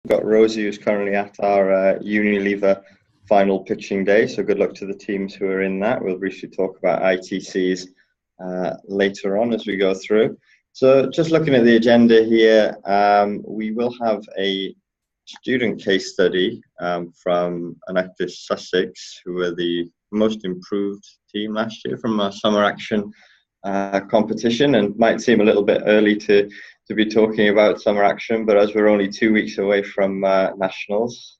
We've got Rosie, who's currently at our Unilever final pitching day. So good luck to the teams who are in that. We'll briefly talk about ITCs later on as we go through. So just looking at the agenda here, we will have a student case study from Enactus Sussex, who were the most improved team last year from our summer action competition, and might seem a little bit early to be talking about summer action, but as we're only 2 weeks away from nationals,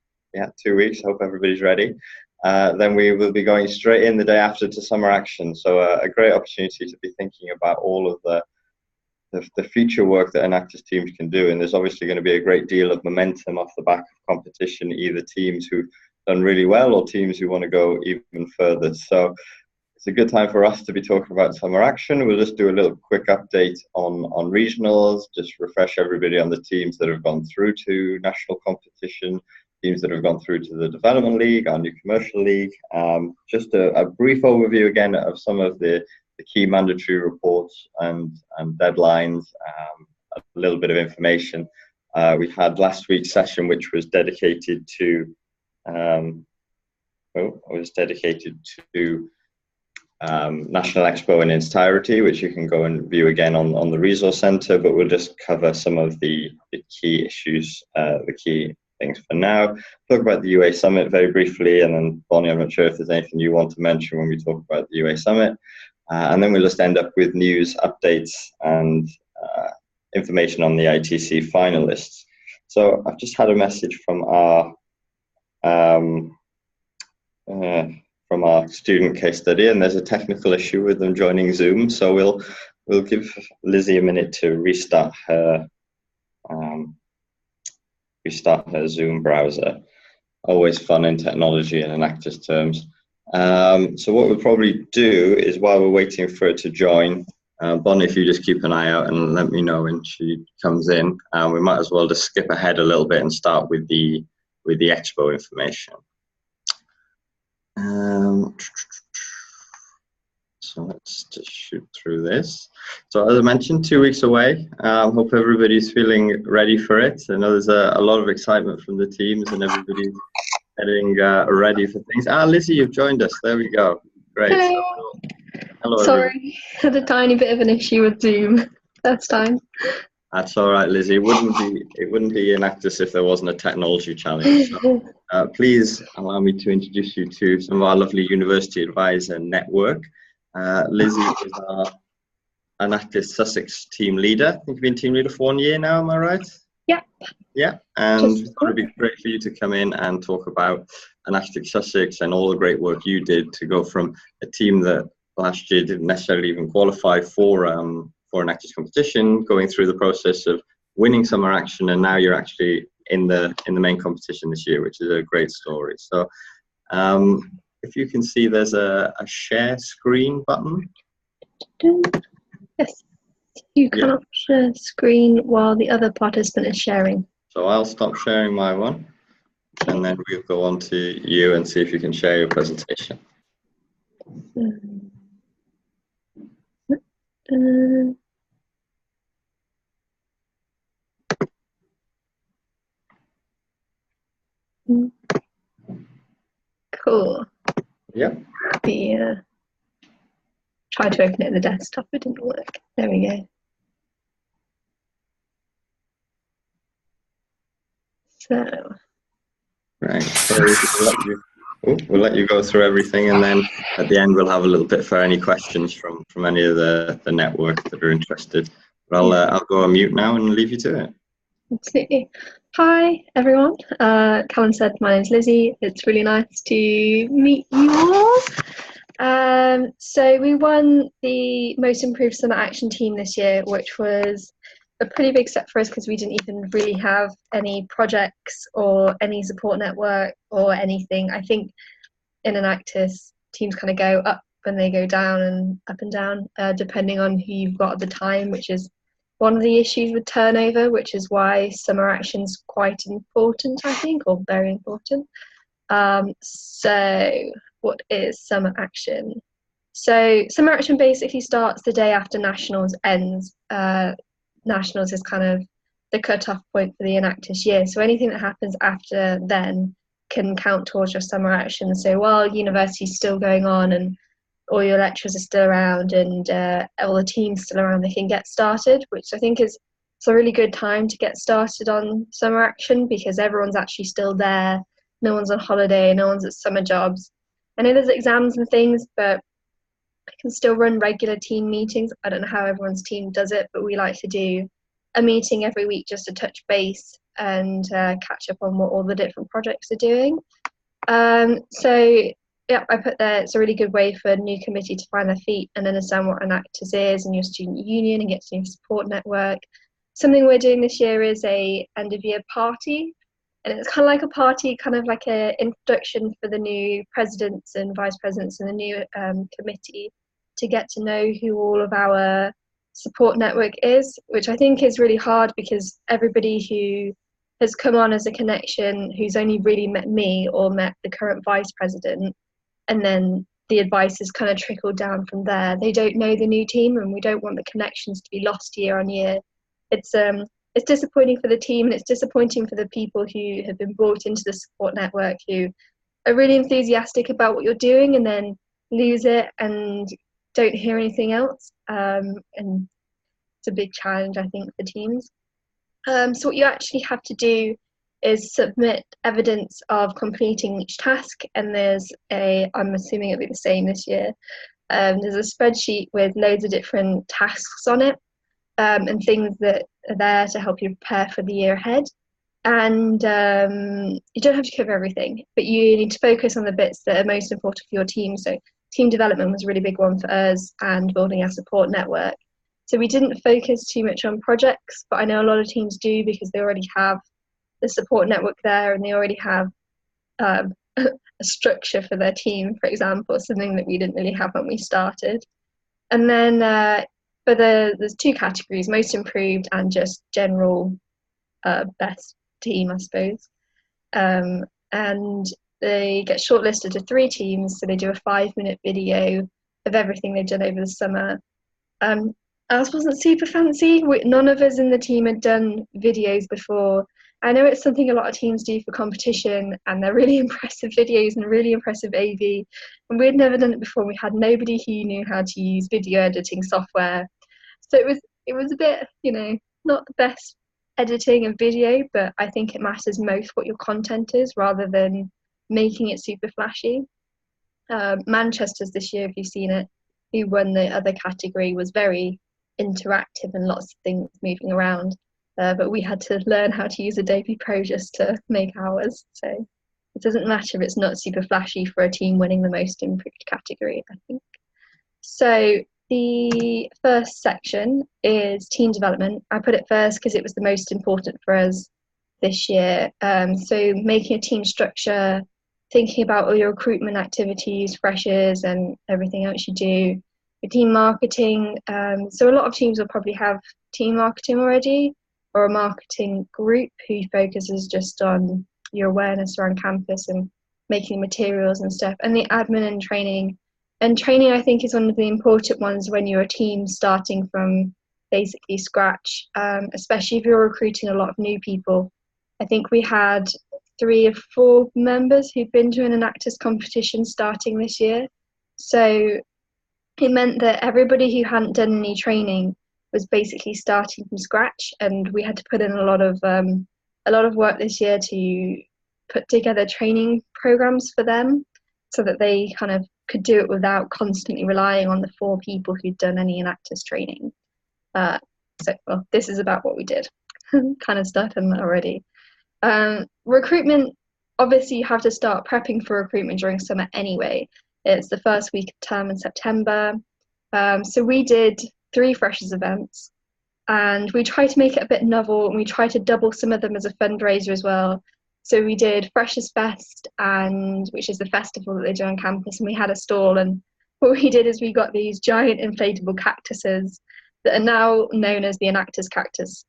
2 weeks, I hope everybody's ready, then we will be going straight in the day after to summer action. So a great opportunity to be thinking about all of the future work that Enactus teams can do, and there's obviously going to be a great deal of momentum off the back of competition, either teams who've done really well or teams who want to go even further. So it's a good time for us to be talking about summer action. We'll just do a little quick update on regionals, just refresh everybody on the teams that have gone through to national competition, teams that have gone through to the Development League, our new Commercial League. Just a brief overview again of some of the key mandatory reports and deadlines, a little bit of information. We had last week's session, which was dedicated to National Expo in its entirety, which you can go and view again on the Resource Centre, but we'll just cover some of the key issues, the key things for now. Talk about the UA Summit very briefly, and then Bonnie, I'm not sure if there's anything you want to mention when we talk about the UA Summit, and then we'll just end up with news, updates, and information on the ITC finalists. So I've just had a message from our student case study, and there's a technical issue with them joining Zoom, so we'll give Lizzie a minute to restart her Zoom browser. Always fun in technology and Enactus terms. So what we'll probably do is, while we're waiting for her to join, Bonnie, if you just keep an eye out and let me know when she comes in, we might as well just skip ahead a little bit and start with the expo information. So let's just shoot through this. So as I mentioned, 2 weeks away. Hope everybody's feeling ready for it. I know there's a lot of excitement from the teams and everybody's getting ready for things. Lizzie, you've joined us. There we go. Great. Hello. Hello. Sorry, had a tiny bit of an issue with Zoom first time. That's all right, Lizzie. It wouldn't be Enactus if there wasn't a technology challenge. So, please allow me to introduce you to some of our lovely university advisor network. Lizzie is our Enactus Sussex team leader. I think you've been team leader for 1 year now, am I right? Yeah. Yeah, and it would be great for you to come in and talk about Enactus Sussex and all the great work you did to go from a team that last year didn't necessarily even qualify for Enactus competition, going through the process of winning summer action, and now you're actually in the main competition this year, which is a great story. So if you can see, there's a share screen button. Yes, you cannot share screen while the other participant is sharing. So I'll stop sharing my one, and then we'll go on to you and see if you can share your presentation. Cool. Yeah. Tried to open it in the desktop, it didn't work. There we go. So. Right. So we'll let you go through everything, and then at the end we'll have a little bit for any questions from any of the network that are interested. But I'll go on mute now and leave you to it. Absolutely. Hi everyone. Callum said my name's Lizzie. It's really nice to meet you all. So we won the Most Improved Summer Action team this year, which was a pretty big step for us because we didn't even really have any projects or any support network or anything. I think in Enactus, teams kind of go up and they go down and up and down, depending on who you've got at the time, which is one of the issues with turnover, which is why summer action's quite important, I think, or very important. So what is summer action? So summer action basically starts the day after nationals ends. Nationals is kind of the cut-off point for the Enactus year. So anything that happens after then can count towards your summer action. So while university's still going on and all your lecturers are still around and all the teams still around, they can get started, which I think is it's a really good time to get started on summer action because everyone's actually still there. No one's on holiday, no one's at summer jobs. I know there's exams and things, but I can still run regular team meetings. I don't know how everyone's team does it, but we like to do a meeting every week just to touch base and catch up on what all the different projects are doing. So yeah, I put there, it's a really good way for a new committee to find their feet and understand what Enactus is and your student union and get to know your support network. Something we're doing this year is a end of year party, and it's kind of like a party, kind of like an introduction for the new presidents and vice presidents and the new committee to get to know who all of our support network is, which I think is really hard because everybody who has come on as a connection who's only really met me or met the current vice president, and then the advice has kind of trickled down from there. They don't know the new team, and we don't want the connections to be lost year on year. It's disappointing for the team, and it's disappointing for the people who have been brought into the support network who are really enthusiastic about what you're doing and then lose it and don't hear anything else. And it's a big challenge, I think, for teams. So what you actually have to do is submit evidence of completing each task, and I'm assuming it'll be the same this year, there's a spreadsheet with loads of different tasks on it, and things that are there to help you prepare for the year ahead. And you don't have to cover everything, but you need to focus on the bits that are most important for your team. So team development was a really big one for us, and building our support network. So we didn't focus too much on projects, but I know a lot of teams do because they already have the support network there and they already have a structure for their team, for example, something that we didn't really have when we started. And then there's two categories, most improved and just general best team, I suppose. And they get shortlisted to 3 teams, so they do a 5-minute video of everything they've done over the summer. Ours wasn't super fancy. None of us in the team had done videos before. I know it's something a lot of teams do for competition, and they're really impressive videos and really impressive AV. And we'd never done it before. We had nobody who knew how to use video editing software. So it was a bit, not the best editing and video, but I think it matters most what your content is rather than making it super flashy. Manchester's this year, if you've seen it, who won the other category, was very interactive and lots of things moving around. But we had to learn how to use Adobe Pro just to make ours. So it doesn't matter if it's not super flashy for a team winning the most improved category, I think. So the first section is team development. I put it first because it was the most important for us this year. So making a team structure, thinking about all your recruitment activities, freshers and everything else you do. Your team marketing. So a lot of teams will probably have team marketing already, or a marketing group who focuses just on your awareness around campus and making materials and stuff, and the admin and training. And training, I think, is one of the important ones when you're a team starting from basically scratch, especially if you're recruiting a lot of new people. I think we had 3 or 4 members who'd been to an Enactus competition starting this year. So it meant that everybody who hadn't done any training was basically starting from scratch, and we had to put in a lot of work this year to put together training programs for them so that they kind of could do it without constantly relying on the 4 people who'd done any Enactus training. So this is about what we did. Kind of started already. Recruitment, obviously you have to start prepping for recruitment during summer anyway. It's the first week of term in September. So we did 3 freshers events, and we tried to make it a bit novel, and we tried to double some of them as a fundraiser as well. So we did Freshers Fest, which is the festival that they do on campus, and we had a stall, and what we did is we got these giant inflatable cactuses that are now known as the Enactus cactus,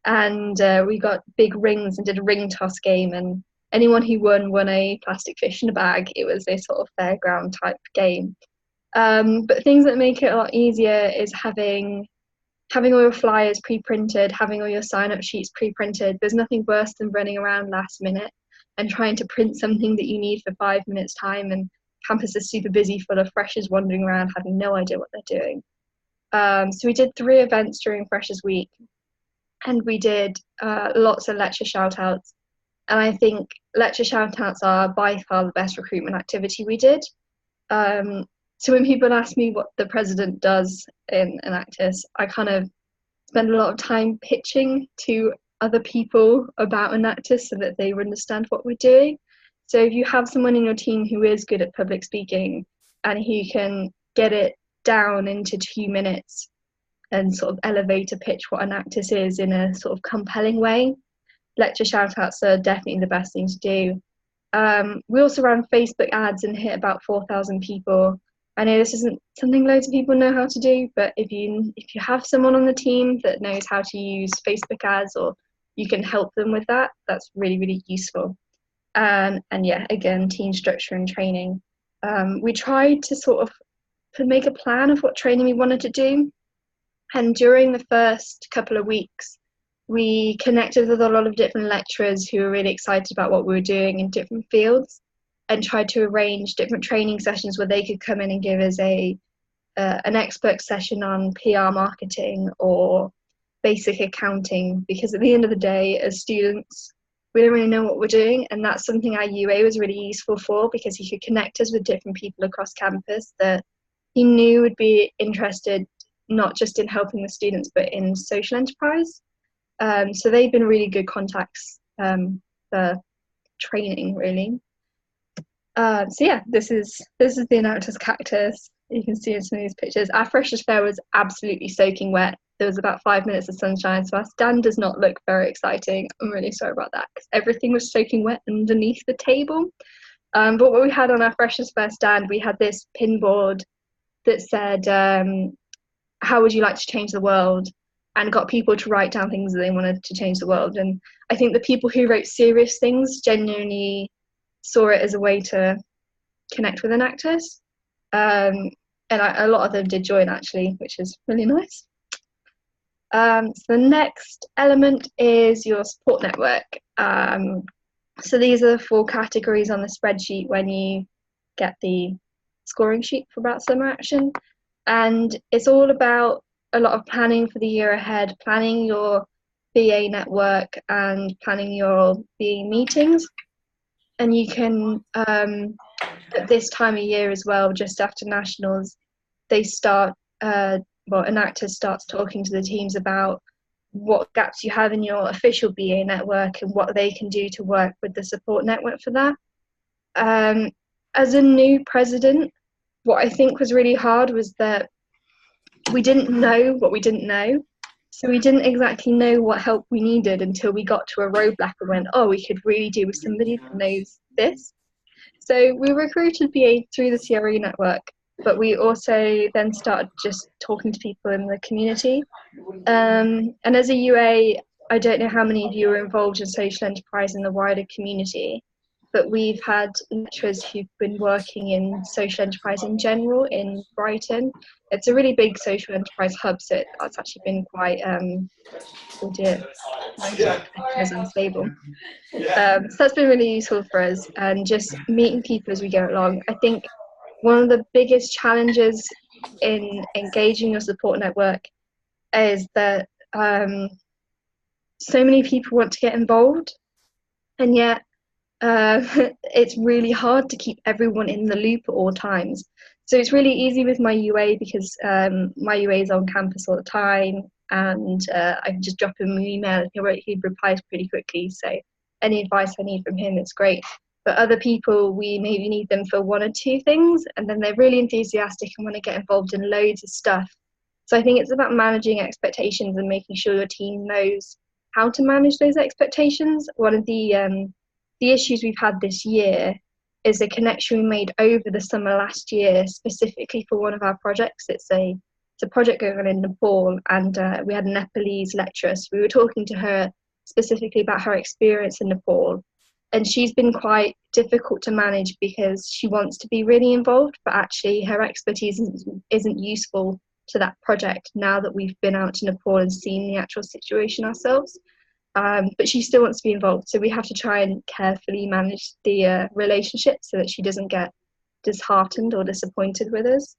and we got big rings and did a ring toss game, and anyone who won a plastic fish in a bag. It was a sort of fairground type game. But things that make it a lot easier is having having all your flyers pre-printed, having all your sign-up sheets pre-printed. There's nothing worse than running around last minute and trying to print something that you need for 5 minutes time, and campus is super busy, full of freshers wandering around having no idea what they're doing. So we did 3 events during Freshers Week, and we did lots of lecture shout-outs. And I think lecture shout-outs are by far the best recruitment activity we did. So when people ask me what the president does in Enactus, I kind of spend a lot of time pitching to other people about Enactus so that they understand what we're doing. So if you have someone in your team who is good at public speaking and who can get it down into 2 minutes and sort of elevator pitch what Enactus is in a sort of compelling way, lecture shout-outs are definitely the best thing to do. We also ran Facebook ads and hit about 4,000 people. I know this isn't something loads of people know how to do, but if you have someone on the team that knows how to use Facebook ads, or you can help them with that, that's really, really useful. And yeah, again, team structure and training. We tried to sort of make a plan of what training we wanted to do. And during the first couple of weeks, we connected with a lot of different lecturers who were really excited about what we were doing in different fields, and tried to arrange different training sessions where they could come in and give us an expert session on PR marketing or basic accounting, because at the end of the day, as students, we don't really know what we're doing, and that's something our UA was really useful for, because he could connect us with different people across campus that he knew would be interested not just in helping the students but in social enterprise. So they've been really good contacts for training, really. So yeah, this is the Enactus cactus. You can see in some of these pictures. Our Freshers' Fair was absolutely soaking wet. There was about 5 minutes of sunshine, so our stand does not look very exciting. I'm really sorry about that, because everything was soaking wet underneath the table. But what we had on our Freshers' Fair stand, we had this pin board that said, how would you like to change the world? And got people to write down things that they wanted to change the world. And I think the people who wrote serious things genuinely saw it as a way to connect with Enactus. And a lot of them did join, actually, which is really nice. So the next element is your support network. So these are the 4 categories on the spreadsheet when you get the scoring sheet for about summer action. And it's all about a lot of planning for the year ahead, planning your BA network and planning your BA meetings. And you can, at this time of year as well, just after nationals, they start, Enactus starts talking to the teams about what gaps you have in your official BA network and what they can do to work with the support network for that. As a new president, what I think was really hard was that we didn't know what we didn't know. So we didn't exactly know what help we needed until we got to a roadblock and went, oh, we could really do with somebody that knows this. So we recruited BA through the CRE network, but we also then started just talking to people in the community. And as a UA, I don't know how many of you are involved in social enterprise in the wider community, but we've had lecturers who've been working in social enterprise in general in Brighton. It's a really big social enterprise hub, so it's actually been quite, oh dear, my connection is unstable. So that's been really useful for us, and just meeting people as we go along. I think one of the biggest challenges in engaging your support network is that so many people want to get involved, and yet it's really hard to keep everyone in the loop at all times. So it's really easy with my UA, because my UA is on campus all the time, and I can just drop him an email and he replies pretty quickly. So any advice I need from him, it's great. But other people, we maybe need them for 1 or 2 things, and then they're really enthusiastic and want to get involved in loads of stuff. So I think it's about managing expectations and making sure your team knows how to manage those expectations. One of the issues we've had this year is a connection we made over the summer last year, specifically for one of our projects. It's a project going on in Nepal, and we had a Nepalese lecturer. So we were talking to her specifically about her experience in Nepal. And she's been quite difficult to manage because she wants to be really involved, but actually her expertise isn't useful to that project now that we've been out to Nepal and seen the actual situation ourselves. But she still wants to be involved, so we have to try and carefully manage the relationship so that she doesn't get disheartened or disappointed with us.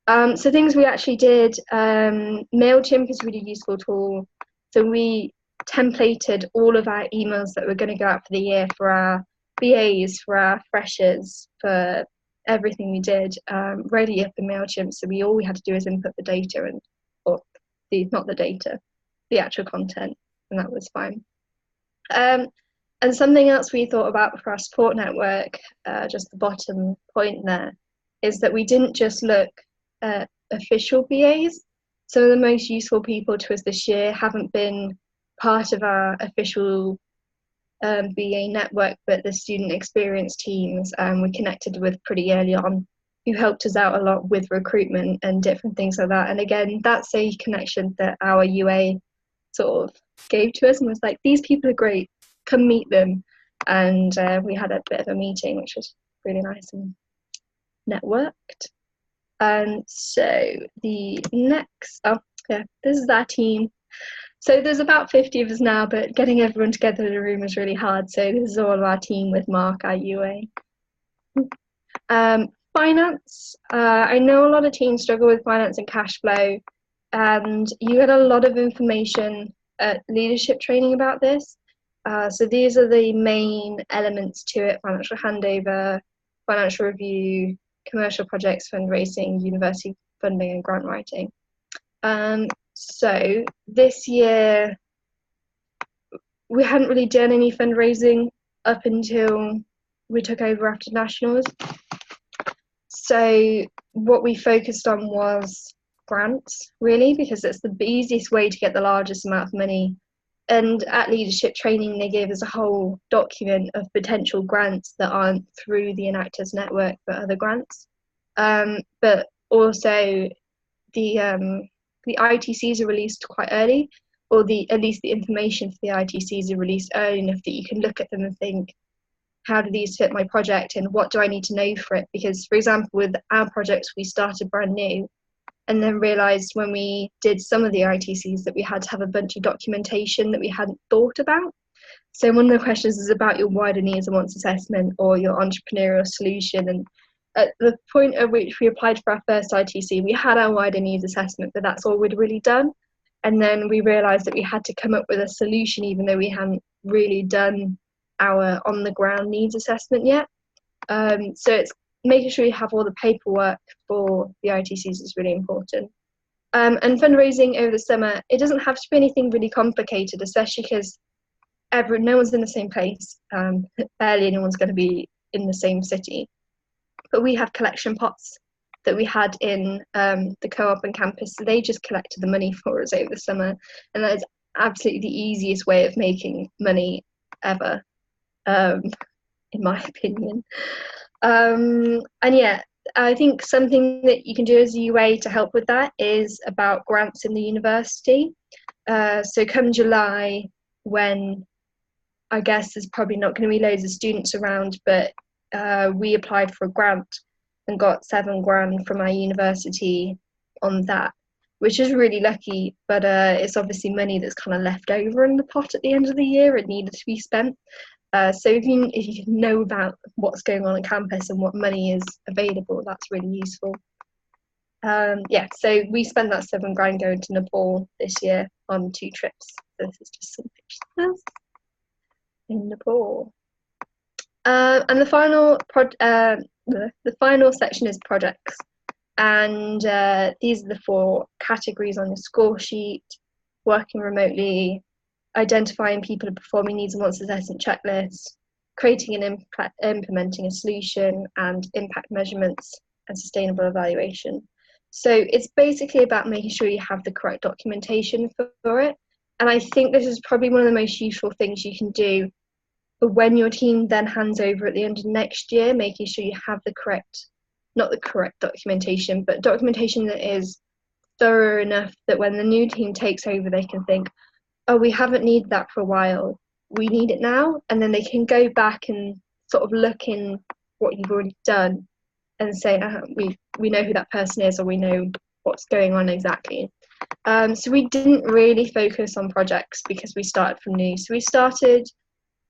So things we actually did, MailChimp is a really useful tool. So we templated all of our emails that were going to go out for the year for our BAs, for our freshers, for everything we did, ready up in MailChimp. So all we had to do is input the data not the data, the actual content, and that was fine. And something else we thought about for our support network, just the bottom point there, is that we didn't just look at official BAs. Some of the most useful people to us this year haven't been part of our official BA network, but the student experience teams we connected with pretty early on, who helped us out a lot with recruitment and different things like that. And again, that's a connection that our UA sort of gave to us and was like, these people are great, come meet them. And we had a bit of a meeting, which was really nice and networked. And so the next, this is our team. So there's about 50 of us now, but getting everyone together in a room is really hard. So this is all of our team with Mark, our UA. Finance, I know a lot of teams struggle with finance and cash flow, and you had a lot of information at leadership training about this. So these are the main elements to it: financial handover, financial review, commercial projects, fundraising, university funding, and grant writing. So this year, we hadn't really done any fundraising up until we took over after nationals. So what we focused on was grants, really, because it's the easiest way to get the largest amount of money. And at leadership training, they gave us a whole document of potential grants that aren't through the Enactus network, but other grants. But also the ITCs are released quite early, or at least the information for the ITCs are released early enough that you can look at them and think, how do these fit my project and what do I need to know for it? Because, for example, with our projects, we started brand new and then realised when we did some of the ITCs that we had to have a bunch of documentation that we hadn't thought about. So one of the questions is about your wider needs and wants assessment or your entrepreneurial solution. And at the point at which we applied for our first ITC, we had our wider needs assessment, but that's all we'd really done. And then we realised that we had to come up with a solution, even though we hadn't really done our on-the-ground needs assessment yet. So it's making sure you have all the paperwork for the ITCs is really important. And fundraising over the summer, it doesn't have to be anything really complicated, especially because no one's in the same place. Barely anyone's going to be in the same city. But we have collection pots that we had in the co-op and campus, so they just collected the money for us over the summer, and that is absolutely the easiest way of making money ever, in my opinion. And yeah, I think something that you can do as a UA to help with that is about grants in the university. So come July, when I guess there's probably not going to be loads of students around, but we applied for a grant and got £7,000 from our university on that, which is really lucky, but it's obviously money that's kind of left over in the pot at the end of the year and needed to be spent. So if you know about what's going on campus and what money is available, that's really useful. Yeah, so we spent that £7,000 going to Nepal this year on 2 trips. So this is just some pictures in Nepal. And the final section is projects, and these are the 4 categories on the score sheet: working remotely, identifying people and performing needs and wants assessment checklists, creating and implementing a solution, and impact measurements and sustainable evaluation. So it's basically about making sure you have the correct documentation for it. And I think this is probably one of the most useful things you can do. But when your team then hands over at the end of next year, making sure you have not the correct documentation, but documentation that is thorough enough that when the new team takes over, they can think, oh, we haven't needed that for a while, we need it now. And then they can go back and sort of look in what you've already done and say, we know who that person is, or we know what's going on exactly. So we didn't really focus on projects because we started from new. So we started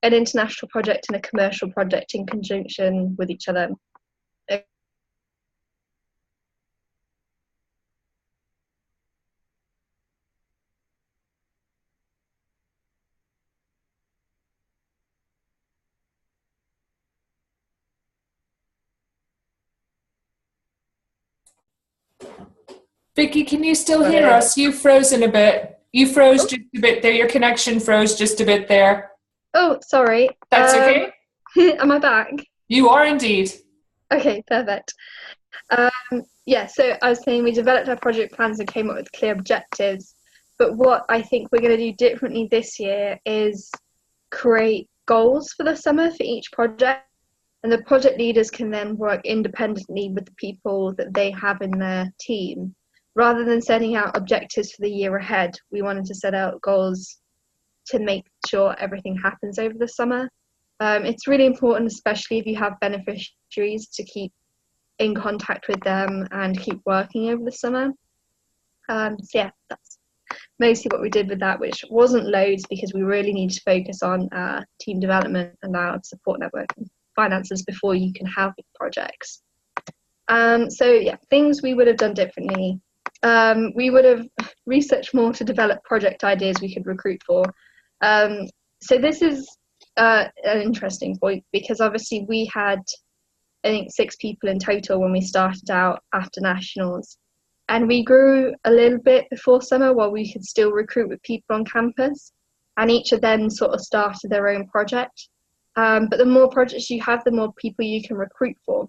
an international project and a commercial project in conjunction with each other. Vicky, can you still hear us? You've frozen a bit. You froze just a bit there. Your connection froze just a bit there. Oh, sorry. That's okay. Am I back? You are indeed. Okay, perfect. Yeah, so I was saying we developed our project plans and came up with clear objectives. But what I think we're going to do differently this year is create goals for the summer for each project. And the project leaders can then work independently with the people that they have in their team. Rather than setting out objectives for the year ahead, we wanted to set out goals to make sure everything happens over the summer. It's really important, especially if you have beneficiaries, to keep in contact with them and keep working over the summer. So yeah, that's mostly what we did with that, which wasn't loads because we really need to focus on team development and our support network and finances before you can have projects. So yeah, things we would have done differently. We would have researched more to develop project ideas we could recruit for. So this is an interesting point because obviously we had, I think, 6 people in total when we started out after nationals, and we grew a little bit before summer while we could still recruit with people on campus, and each of them sort of started their own project. But the more projects you have, the more people you can recruit for,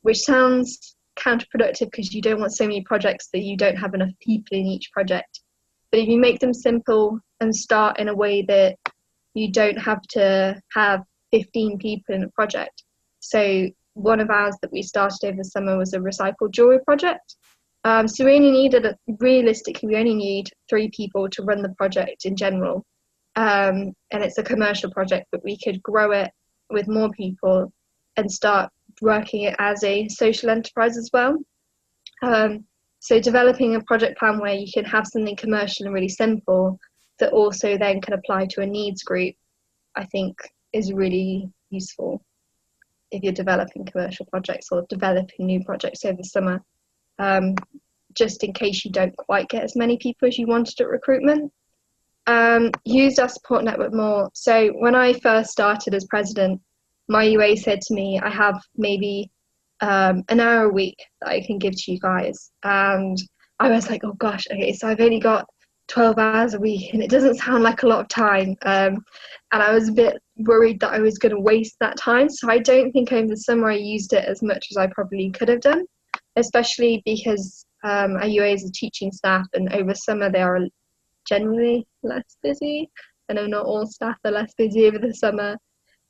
which sounds counterproductive because you don't want so many projects that you don't have enough people in each project. But if you make them simple and start in a way that you don't have to have 15 people in a project. So one of ours that we started over the summer was a recycled jewelry project. So we only needed, realistically, we only need 3 people to run the project in general. And it's a commercial project, but we could grow it with more people and start working it as a social enterprise as well. So developing a project plan where you can have something commercial and really simple that also then can apply to a needs group, I think is really useful if you're developing commercial projects or developing new projects over the summer, just in case you don't quite get as many people as you wanted at recruitment. Used our support network more. So when I first started as president, my UA said to me, I have maybe an hour a week that I can give to you guys. And I was like, oh gosh, okay, so I've only got 12 hours a week and it doesn't sound like a lot of time. And I was a bit worried that I was going to waste that time. So I don't think over the summer I used it as much as I probably could have done, especially because our UAs are teaching staff and over summer they are generally less busy. I know not all staff are less busy over the summer,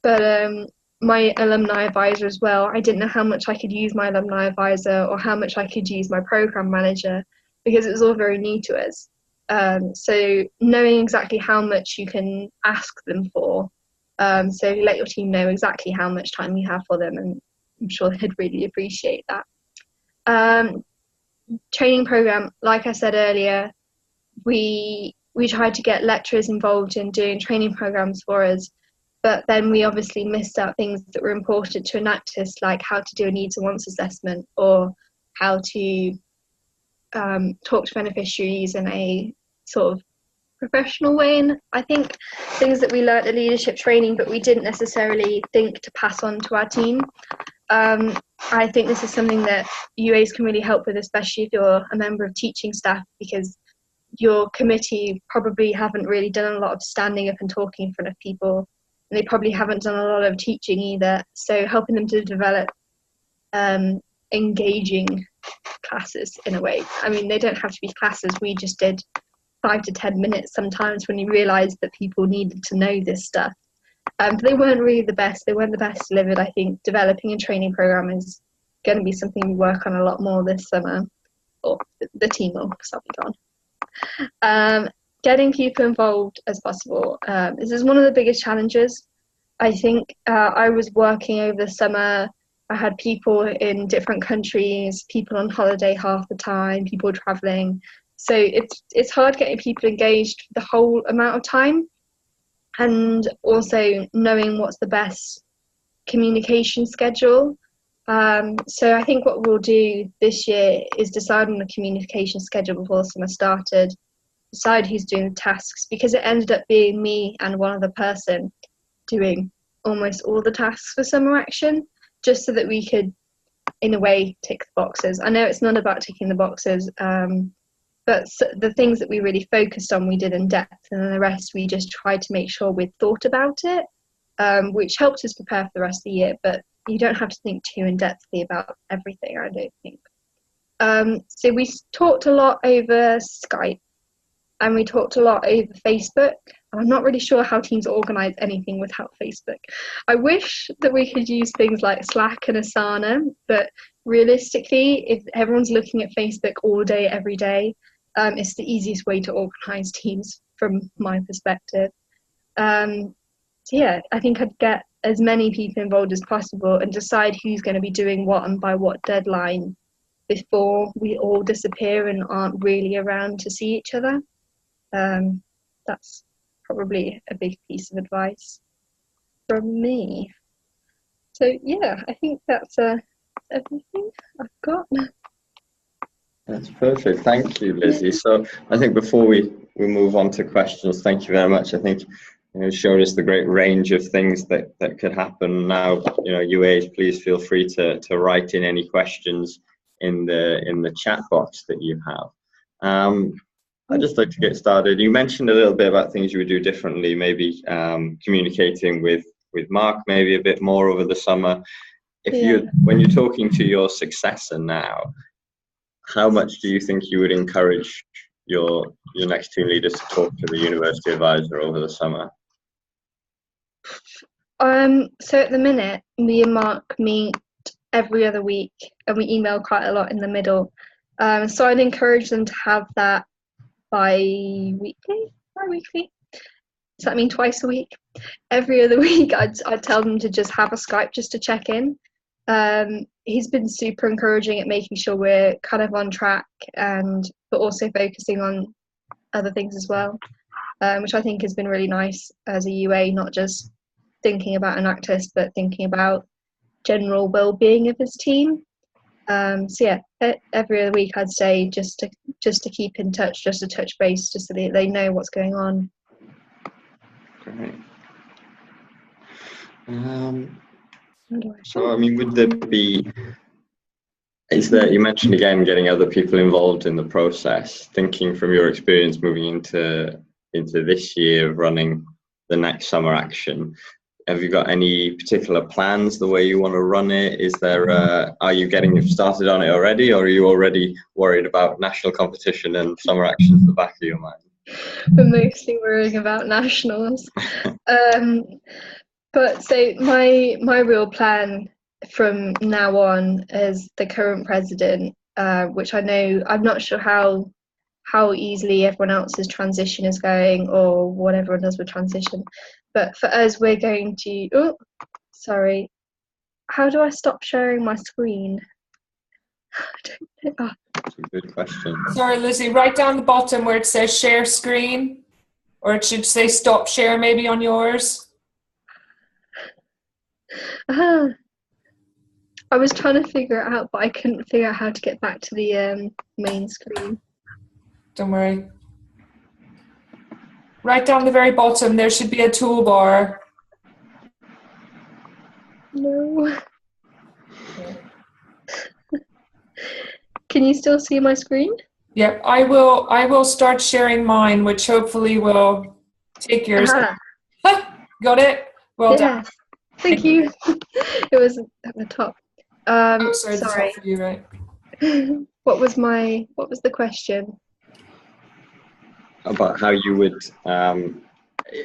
but my alumni advisor as well, I didn't know how much I could use my alumni advisor or how much I could use my program manager because it was all very new to us. So knowing exactly how much you can ask them for, so let your team know exactly how much time you have for them, and I'm sure they'd really appreciate that. Training program, like I said earlier, we tried to get lecturers involved in doing training programs for us, but then we obviously missed out things that were important to Enactus, like how to do a needs and wants assessment or how to talk to beneficiaries in a sort of professional way. And I think things that we learnt at leadership training, but we didn't necessarily think to pass on to our team. I think this is something that UAs can really help with, especially if you're a member of teaching staff, because your committee probably haven't really done a lot of standing up and talking in front of people, and they probably haven't done a lot of teaching either. So helping them to develop engaging classes in a way. I mean, they don't have to be classes. We just did 5 to 10 minutes sometimes when you realised that people needed to know this stuff. But they weren't really the best. They weren't the best delivered. I think developing a training program is going to be something we work on a lot more this summer, or the team will, because I'll be gone. Getting people involved as possible. This is one of the biggest challenges. I think I was working over the summer I had people in different countries, people on holiday half the time, people traveling. So it's hard getting people engaged for the whole amount of time, and also knowing what's the best communication schedule. So I think what we'll do this year is decide on the communication schedule before the summer started, decide who's doing the tasks, because it ended up being me and one other person doing almost all the tasks for summer action, just so that we could, in a way, tick the boxes. I know it's not about ticking the boxes, but the things that we really focused on, we did in depth, and then the rest we just tried to make sure we'd thought about it, which helped us prepare for the rest of the year. But you don't have to think too in-depthly about everything, I don't think. So we talked a lot over Skype, and we talked a lot over Facebook. I'm not really sure how teams organise anything without Facebook. I wish that we could use things like Slack and Asana, but realistically, if everyone's looking at Facebook all day, every day, it's the easiest way to organise teams from my perspective. So yeah, I think I'd get as many people involved as possible and decide who's going to be doing what and by what deadline before we all disappear and aren't really around to see each other. That's probably a big piece of advice from me. So yeah, I think that's everything I've got. That's perfect. Thank you, Lizzie. So I think before we move on to questions, thank you very much. I think you showed us the great range of things that could happen. Now, UAs, please feel free to write in any questions in the chat box that you have. I'd just like to get started. You mentioned a little bit about things you would do differently, maybe communicating with Mark maybe a bit more over the summer. When you're talking to your successor now, how much do you think you would encourage your next team leaders to talk to the university advisor over the summer? So at the minute, me and Mark meet every other week, and we email quite a lot in the middle. So I'd encourage them to have that bi-weekly. Does that mean twice a week? Every other week, I'd tell them to just have a Skype just to check in. He's been super encouraging at making sure we're kind of on track, but also focusing on other things as well, which I think has been really nice as a UA, not just thinking about Enactus, but thinking about general well-being of his team. So yeah, every other week I'd say just to keep in touch, just to touch base, just so they know what's going on. Great. So I mean, would there be? You mentioned again getting other people involved in the process. Thinking from your experience moving into this year of running the next summer action, have you got any particular plans the way you want to run it? Is there are you getting started on it already, or are you already worried about national competition and summer action at the back of your mind? We're mostly worrying about nationals. But so my real plan from now on as the current president, which I know, I'm not sure how easily everyone else's transition is going or what everyone does with transition, but for us, we're going to, how do I stop sharing my screen? That's a good question. Sorry, Lizzie, right down the bottom where it says share screen, or it should say stop share maybe on yours. I was trying to figure it out, but I couldn't figure out how to get back to the main screen. Don't worry. Right down the very bottom, there should be a toolbar. No. Can you still see my screen? Yep, I will start sharing mine, which hopefully will take yours. Got it? Well done. Thank you. It was at the top. Sorry. The top for you, right? What was the question? About how you would,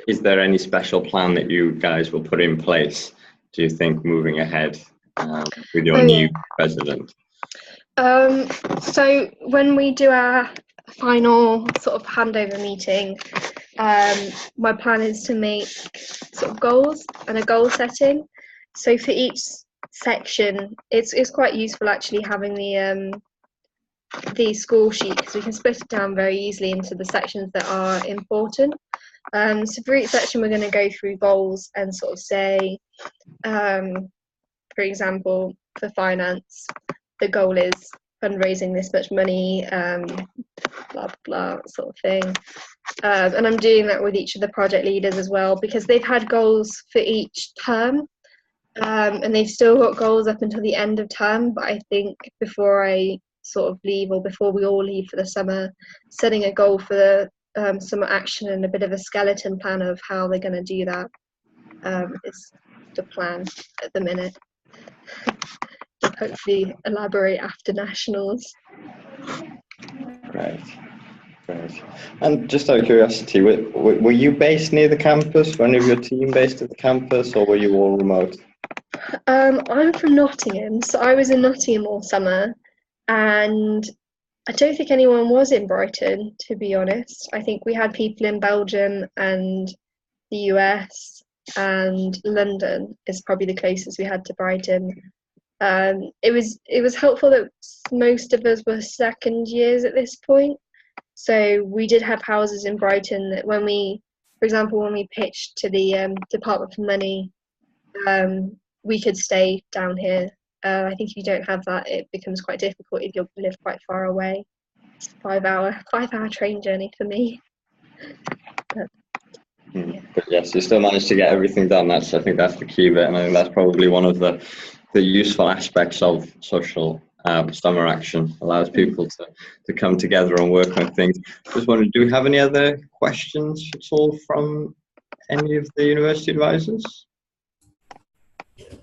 is there any special plan that you guys will put in place, do you think, moving ahead with your new president? So when we do our final sort of handover meeting, my plan is to make sort of goals and a goal setting. So for each section, it's quite useful actually having the score sheet, because we can split it down very easily into the sections that are important. So for each section, we're going to go through goals and sort of say, for example, for finance, the goal is fundraising this much money, blah blah sort of thing. And I'm doing that with each of the project leaders as well, because they've had goals for each term, and they've still got goals up until the end of term. But I think before I sort of leave, or before we all leave for the summer, setting a goal for the summer action and a bit of a skeleton plan of how they're going to do that is the plan at the minute. Hopefully elaborate after nationals. Great. And just out of curiosity, were you based near the campus? Were any of your team based at the campus, or were you all remote? I'm from Nottingham, so I was in Nottingham all summer, and I don't think anyone was in Brighton, to be honest. I think we had people in Belgium and the US, and London is probably the closest we had to Brighton. It was helpful that most of us were second years at this point, so we did have houses in Brighton that when we pitched to the Department for Money, we could stay down here. I think if you don't have that, it becomes quite difficult if you live quite far away. It's a 5 hour train journey for me. But yes, you still managed to get everything done. I think that's the key bit, and I think that's probably one of the useful aspects of social summer action. Allows people to come together and work on things. Just wondering, do we have any other questions at all from any of the university advisors?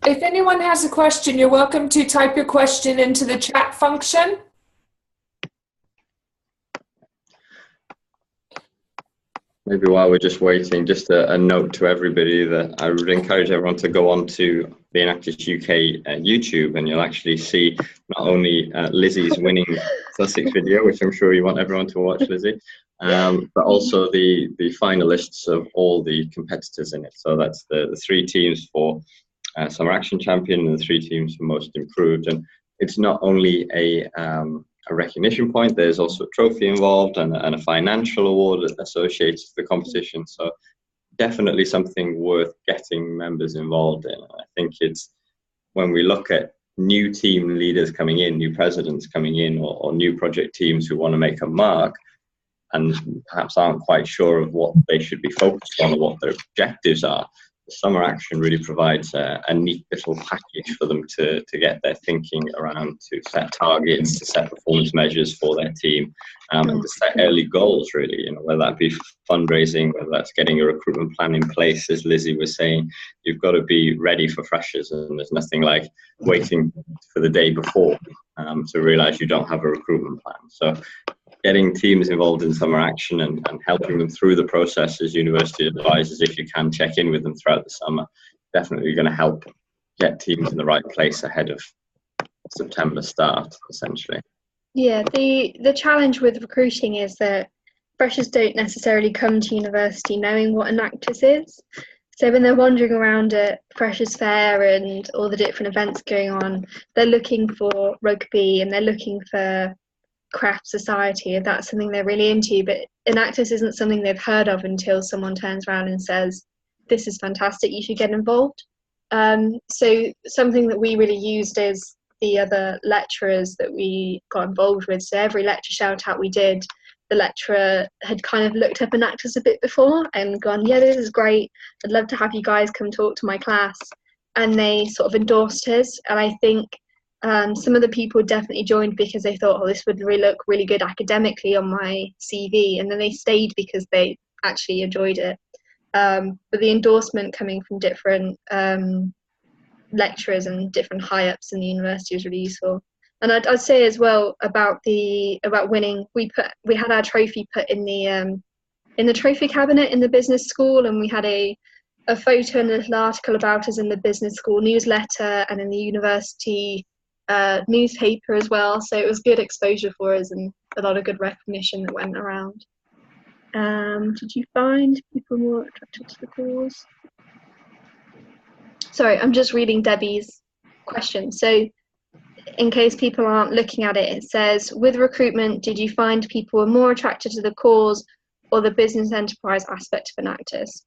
If anyone has a question, you're welcome to type your question into the chat function. Maybe while we're just waiting, just a note to everybody that I would encourage everyone to go on to the Enactus UK YouTube, and you'll actually see not only Lizzie's winning Sussex video, which I'm sure you want everyone to watch, Lizzie, but also the finalists of all the competitors in it. So that's the 3 teams for Summer Action Champion and the 3 teams for Most Improved. And it's not only a recognition point, there's also a trophy involved and a financial award associated to the competition. So definitely something worth getting members involved in. I think it's when we look at new team leaders coming in, new presidents coming in, or new project teams who want to make a mark and perhaps aren't quite sure of what they should be focused on or what their objectives are. The summer action really provides a neat little package for them to get their thinking around, to set targets, to set performance measures for their team, and to set early goals, really, whether that be fundraising, whether that's getting a recruitment plan in place. As Lizzie was saying, you've got to be ready for freshers, and there's nothing like waiting for the day before to realize you don't have a recruitment plan. So getting teams involved in summer action and helping them through the process as university advisors, if you can check in with them throughout the summer, definitely going to help get teams in the right place ahead of September start, essentially. Yeah, the challenge with recruiting is that freshers don't necessarily come to university knowing what Enactus is. So when they're wandering around at Freshers' Fair and all the different events going on, they're looking for rugby and they're looking for craft society, if that's something they're really into, but Enactus isn't something they've heard of until someone turns around and says, this is fantastic, you should get involved. So something that we really used is the other lecturers that we got involved with. So every lecture shout out we did, the lecturer had kind of looked up Enactus a bit before and gone, yeah, this is great, I'd love to have you guys come talk to my class, and they sort of endorsed us. And I think some of the people definitely joined because they thought, oh, this would really look really good academically on my CV, and then they stayed because they actually enjoyed it. But the endorsement coming from different lecturers and different high-ups in the university was really useful. And I'd say as well about winning, we had our trophy put in the trophy cabinet in the business school, and we had a photo and a little article about us in the business school newsletter and in the university newspaper as well. So it was good exposure for us and a lot of good recognition that went around. Did you find people more attracted to the cause? Sorry, I'm just reading Debbie's question. So in case people aren't looking at it, it says, with recruitment, did you find people were more attracted to the cause or the business enterprise aspect of Enactus?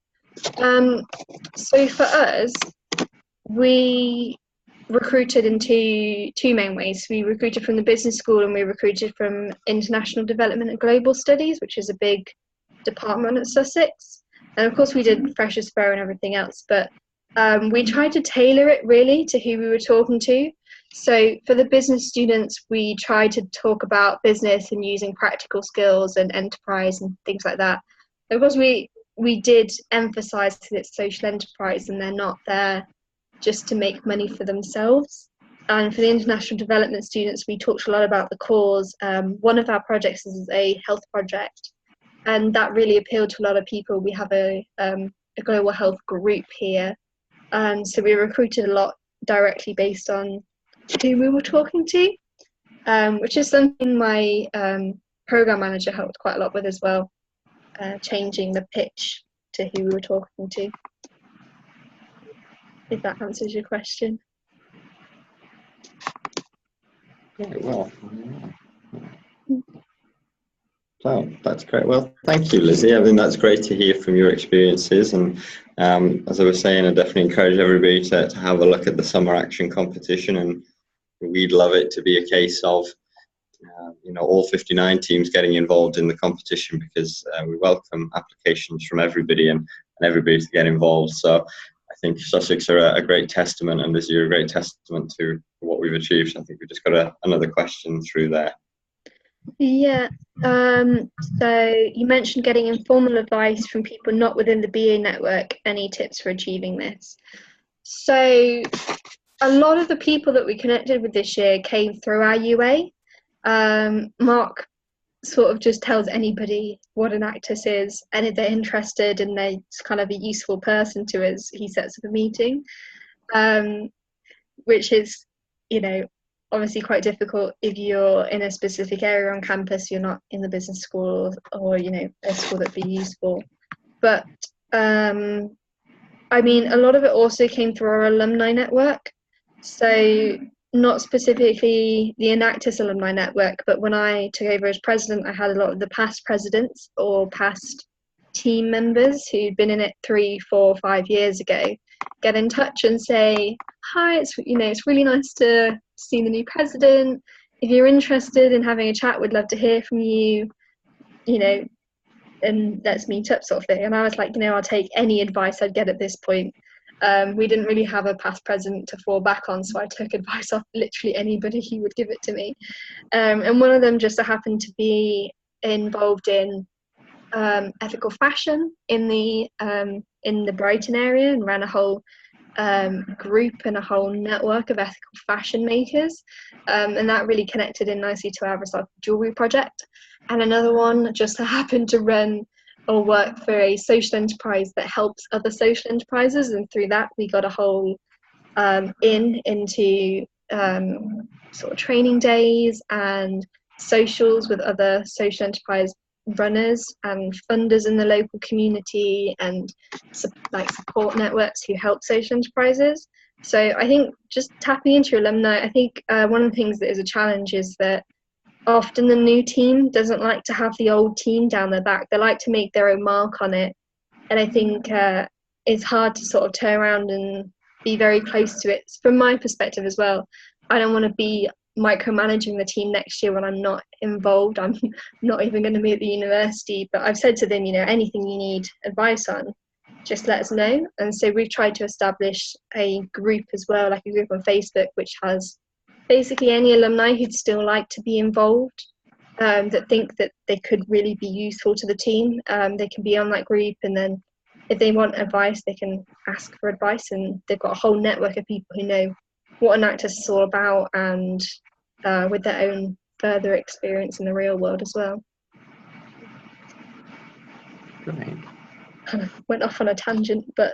So for us, we recruited in two main ways. We recruited from the business school and we recruited from international development and global studies, which is a big department at Sussex. And of course we did freshers fair and everything else, but we tried to tailor it really to who we were talking to. So for the business students, we tried to talk about business and using practical skills and enterprise and things like that. Of course we did emphasize that it's social enterprise and they're not there just to make money for themselves. And for the international development students, we talked a lot about the cause. One of our projects is a health project, and that really appealed to a lot of people. We have a global health group here, and so we recruited a lot directly based on who we were talking to, which is something my program manager helped quite a lot with as well, changing the pitch to who we were talking to. If that answers your question. Very well. So that's great. Well, thank you, Lizzie. I think that's great to hear from your experiences. And as I was saying, I definitely encourage everybody to have a look at the summer action competition. And we'd love it to be a case of all 59 teams getting involved in the competition, because we welcome applications from everybody and everybody to get involved. So I think Sussex are a great testament, and Lizzie, you're a great testament to what we've achieved. I think we've just got another question through there. Yeah, so you mentioned getting informal advice from people not within the BA network. Any tips for achieving this? So a lot of the people that we connected with this year came through our UA. Mark sort of just tells anybody what Enactus is, and if they're interested and they're kind of a useful person to us, he sets up a meeting, which is, obviously quite difficult if you're in a specific area on campus, you're not in the business school or a school that'd be useful. But I mean, a lot of it also came through our alumni network. So not specifically the Enactus alumni network, but when I took over as president, I had a lot of the past presidents or past team members who'd been in it 3, 4, 5 years ago get in touch and say, hi, it's really nice to see the new president. If you're interested in having a chat, we'd love to hear from you, and let's meet up, sort of thing. And I was like, I'll take any advice I'd get at this point. We didn't really have a past president to fall back on, so I took advice off literally anybody who would give it to me. And one of them just so happened to be involved in ethical fashion in the Brighton area, and ran a whole group and a whole network of ethical fashion makers, and that really connected in nicely to our recycled jewellery project. And another one just so happened to run or work for a social enterprise that helps other social enterprises, and through that we got a whole into sort of training days and socials with other social enterprise runners and funders in the local community, and support networks who help social enterprises. So I think just tapping into your alumni, I think one of the things that is a challenge is that often the new team doesn't like to have the old team down their back. They like to make their own mark on it, and I think it's hard to sort of turn around and be very close to it. From my perspective as well, I don't want to be micromanaging the team next year when I'm not involved. I'm not even going to be at the university, but I've said to them, anything you need advice on, just let us know. And so we've tried to establish a group as well, like a group on Facebook, which has basically any alumni who'd still like to be involved, that think that they could really be useful to the team. They can be on that group, and then if they want advice, they can ask for advice, and they've got a whole network of people who know what Enactus is all about, and with their own further experience in the real world as well. Great. Kind of went off on a tangent, but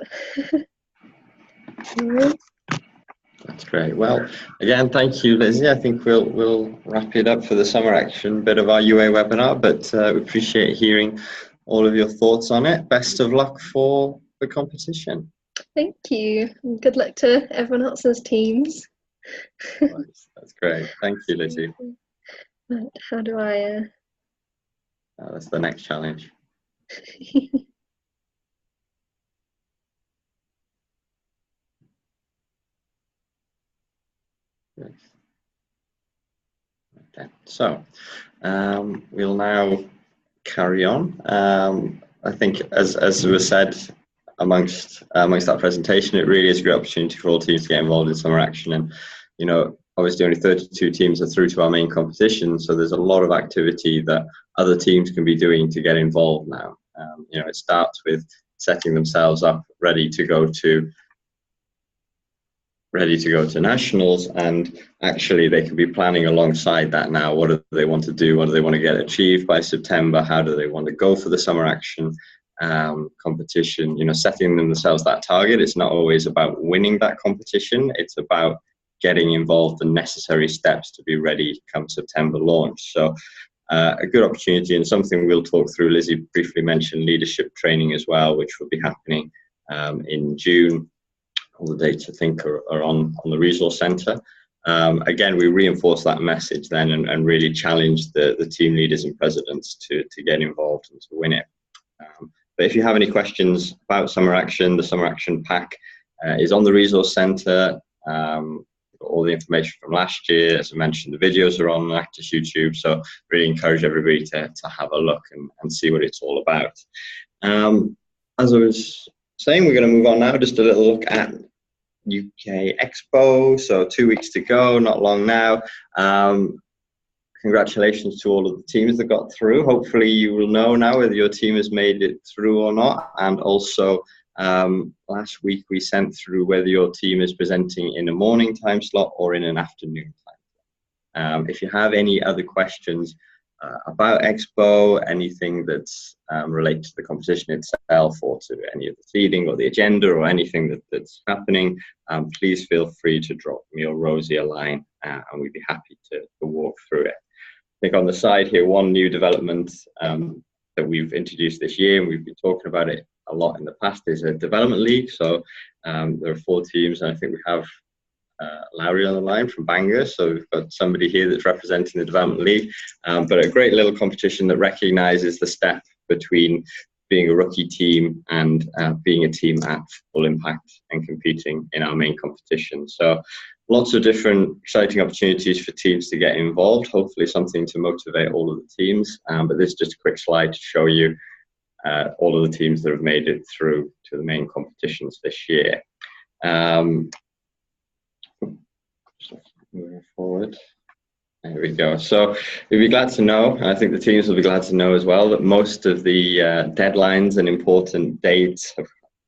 That's great. Well, again, thank you, Lizzie. I think we'll wrap it up for the summer action bit of our UA webinar, but we appreciate hearing all of your thoughts on it. Best of luck for the competition. Thank you. Good luck to everyone else's teams. Nice. That's great. Thank you, Lizzie. How do I? That's the next challenge. Yes. Okay. So we'll now carry on. I think, as was said amongst that presentation, it really is a great opportunity for all teams to get involved in summer action. And obviously only 32 teams are through to our main competition, so there's a lot of activity that other teams can be doing to get involved now. It starts with setting themselves up ready to go to nationals, and actually they can be planning alongside that now. What do they want to do? What do they want to get achieved by September? How do they want to go for the summer action competition? Setting themselves that target. It's not always about winning that competition. It's about getting involved, the necessary steps to be ready come September launch. So a good opportunity, and something we'll talk through. Lizzie briefly mentioned leadership training as well, which will be happening in June. All the dates I think are on the resource centre. Again, we reinforce that message then and really challenge the team leaders and presidents to get involved and to win it. But if you have any questions about summer action, the summer action pack is on the resource centre. All the information from last year, as I mentioned, the videos are on Enactus YouTube, so really encourage everybody to have a look and see what it's all about. As I was saying, we're going to move on now, just a little look at UK Expo. So 2 weeks to go, not long now. Congratulations to all of the teams that got through. Hopefully you will know now whether your team has made it through or not. And also last week we sent through whether your team is presenting in a morning time slot or in an afternoon time slot. If you have any other questions about Expo, anything that's related to the competition itself or to any of the seeding or the agenda or anything that's happening, please feel free to drop me or Rosie a line and we'd be happy to walk through it. I think on the side here, one new development that we've introduced this year, and we've been talking about it a lot in the past, is a development league. So there are 4 teams, and I think we have Larry on the line from Bangor, so we've got somebody here that's representing the development league, but a great little competition that recognises the step between being a rookie team and being a team at full impact and competing in our main competition. So lots of different exciting opportunities for teams to get involved, hopefully something to motivate all of the teams, but this is just a quick slide to show you all of the teams that have made it through to the main competitions this year. Moving forward, there we go. So we'd be glad to know, and I think the teams will be glad to know as well, that most of the deadlines and important dates have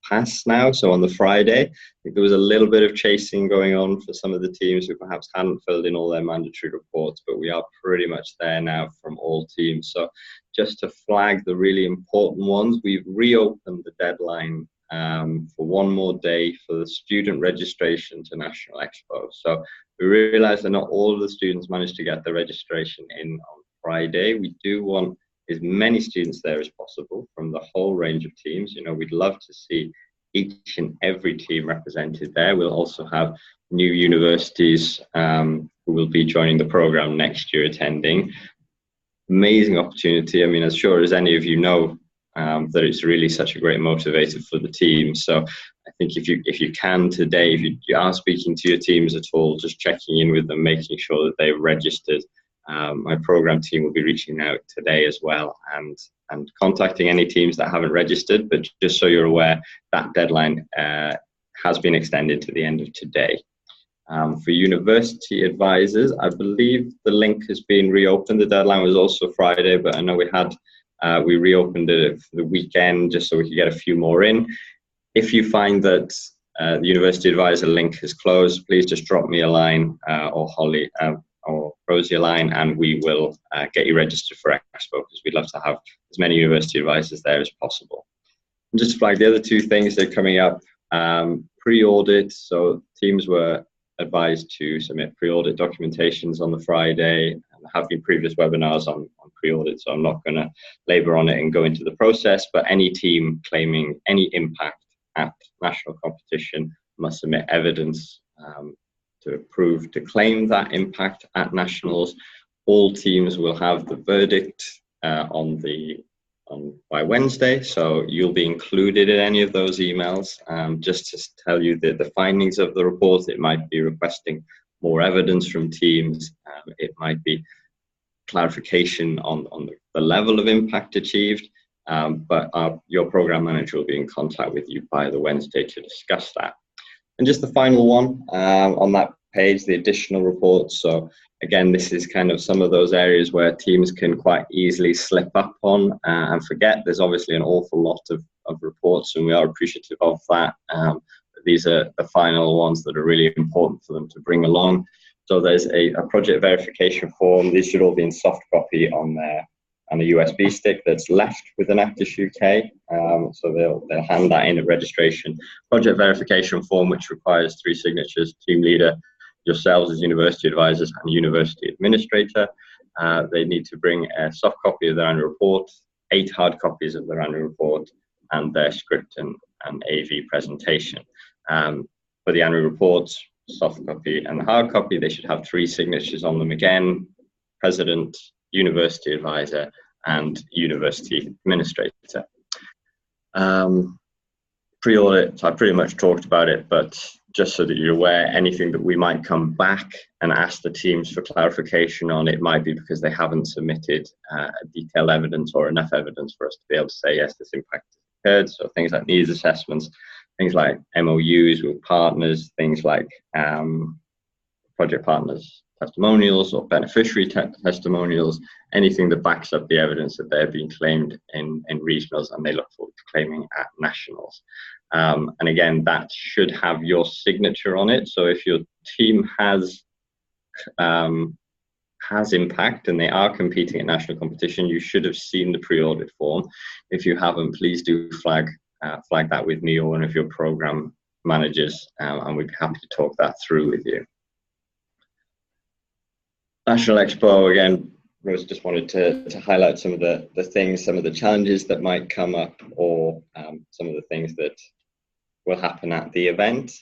passed now. So on the Friday, I think there was a little bit of chasing going on for some of the teams who perhaps hadn't filled in all their mandatory reports, but we are pretty much there now from all teams. So just to flag the really important ones, we've reopened the deadline for one more day for the student registration to National Expo. So we realize that not all of the students managed to get the registration in on Friday. We do want as many students there as possible from the whole range of teams. We'd love to see each and every team represented there. We'll also have new universities who will be joining the program next year attending. Amazing opportunity. I mean, as sure as any of you know, that it's really such a great motivator for the team. So I think if you can today, if you are speaking to your teams at all, just checking in with them, making sure that they've registered. My program team will be reaching out today as well and contacting any teams that haven't registered, but just so you're aware, that deadline has been extended to the end of today. For university advisors, I believe the link has been reopened. The deadline was also Friday, but I know we reopened it for the weekend just so we could get a few more in. If you find that the university advisor link has closed, please just drop me a line or Holly or Rosie a line, and we will get you registered for Expo, because we'd love to have as many university advisors there as possible. And just to flag the other 2 things that are coming up, pre-audit. So teams were advised to submit pre-audit documentations on the Friday. There have been previous webinars on pre-audit, so I'm not going to labour on it and go into the process, but any team claiming any impact at national competition must submit evidence approve to claim that impact at nationals. All teams will have the verdict by Wednesday, so you'll be included in any of those emails. Just to tell you the findings of the report, it might be requesting more evidence from teams. It might be clarification on the level of impact achieved, but your program manager will be in contact with you by the Wednesday to discuss that. And just the final one on that page, the additional reports. So again, this is kind of some of those areas where teams can quite easily slip up on and forget. There's obviously an awful lot of reports, and we are appreciative of that. These are the final ones that are really important for them to bring along. So there's a project verification form. These should all be in soft copy on a USB stick that's left with Enactus UK. So they'll hand that in at registration. Project verification form, which requires 3 signatures: team leader, yourselves as university advisors, and university administrator. They need to bring a soft copy of their annual report, 8 hard copies of their annual report, and their script and AV presentation. For the annual reports, soft copy and the hard copy, they should have 3 signatures on them again: president, university advisor, and university administrator. Pre-audit, I pretty much talked about it, but just so that you're aware, anything that we might come back and ask the teams for clarification on, it might be because they haven't submitted detailed evidence or enough evidence for us to be able to say, yes, this impact occurred. So things like needs assessments, things like MOUs with partners, things like project partners testimonials or beneficiary testimonials, anything that backs up the evidence that they're being claimed in regionals and they look forward to claiming at nationals. And again, that should have your signature on it. So if your team has impact and they are competing at national competition, you should have seen the pre-audit form. If you haven't, please do flag that with me or one of your program managers, and we'd be happy to talk that through with you. National Expo, again, Rose just wanted to highlight some of the things, some of the challenges that might come up, or some of the things that will happen at the event.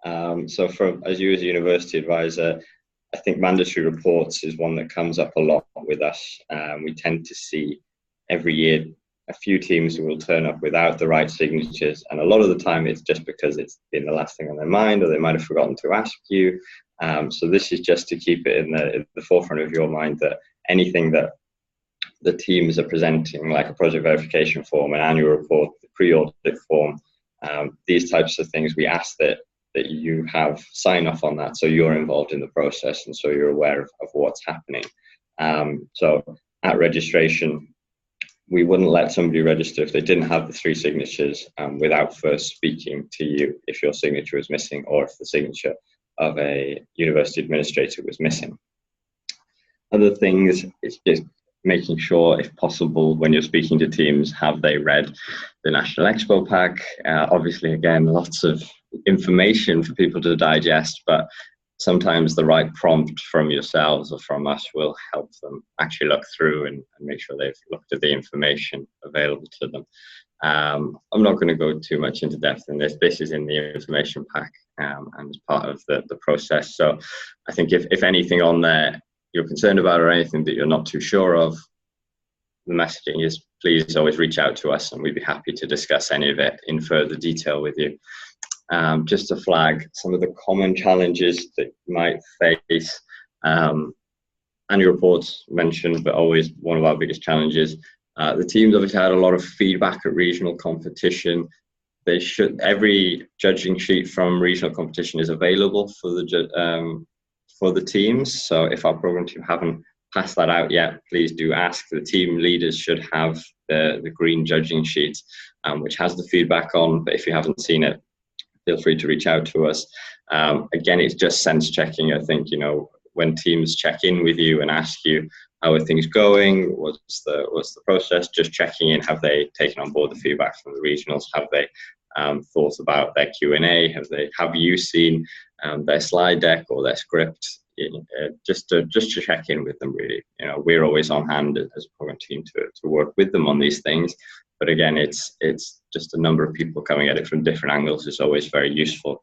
So as you as a university advisor, I think mandatory reports is one that comes up a lot with us. We tend to see every year a few teams who will turn up without the right signatures, and a lot of the time it's just because it's been the last thing on their mind, or they might have forgotten to ask you. So this is just to keep it in the forefront of your mind that anything that the teams are presenting, like a project verification form, an annual report, the pre-audit form, these types of things, we ask that you have sign off on that, so you're involved in the process and so you're aware of what's happening. So at registration, we wouldn't let somebody register if they didn't have the 3 signatures without first speaking to you if your signature was missing, or if the signature of a university administrator was missing. Other things is just making sure, if possible, when you're speaking to teams, have they read the National Expo Pack? Obviously, again, lots of information for people to digest, but sometimes the right prompt from yourselves or from us will help them actually look through and make sure they've looked at the information available to them. I'm not going to go too much into depth in this. This is in the information pack and as part of the process. So I think if anything on there you're concerned about or anything that you're not too sure of, the messaging is please always reach out to us and we'd be happy to discuss any of it in further detail with you. Just to flag some of the common challenges that you might face. Annual reports mentioned, but always one of our biggest challenges. The teams obviously had a lot of feedback at regional competition. Every judging sheet from regional competition is available for the teams. So if our program team haven't passed that out yet, please do ask. The team leaders should have the green judging sheet, which has the feedback on. But if you haven't seen it, feel free to reach out to us. Again, it's just sense checking. I think, when teams check in with you and ask you, how are things going? What's the process? Just checking in. Have they taken on board the feedback from the regionals? Have they thought about their Q&A? Have you seen their slide deck or their script? Just to check in with them, really. We're always on hand as a program team to work with them on these things. But again, it's just a number of people coming at it from different angles is always very useful.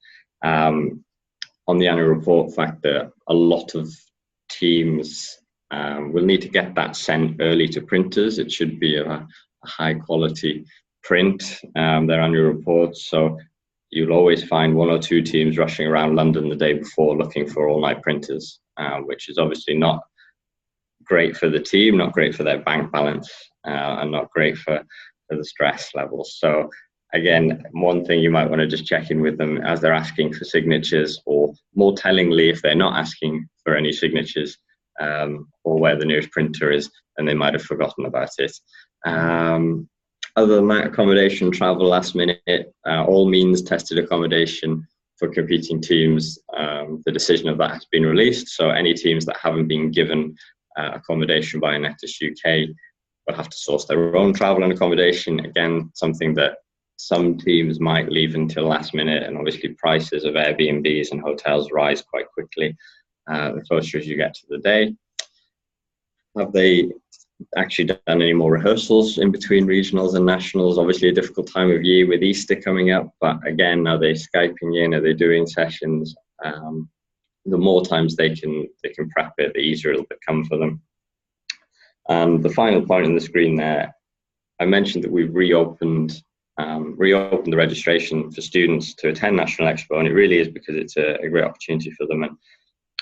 on the annual report fact that a lot of teams will need to get that sent early to printers. It should be a high quality print, their annual reports. So you'll always find one or two teams rushing around London the day before looking for all-night printers, which is obviously not great for the team, not great for their bank balance, and not great for the stress levels. So again, one thing you might want to just check in with them as they're asking for signatures, or more tellingly, if they're not asking for any signatures, or where the nearest printer is, and they might have forgotten about it. Other than that, accommodation, travel last minute, all means tested accommodation for competing teams. The decision of that has been released. So any teams that haven't been given accommodation by Enactus UK will have to source their own travel and accommodation. Again, something that some teams might leave until last minute, and obviously prices of Airbnbs and hotels rise quite quickly the closer as you get to the day. Have they actually done any more rehearsals in between regionals and nationals? Obviously a difficult time of year with Easter coming up, but again, are they Skyping in? Are they doing sessions? The more times they can prep it, the easier it'll become for them. And the final point on the screen there, I mentioned that we've reopened the registration for students to attend National Expo, and it really is because it's a great opportunity for them. And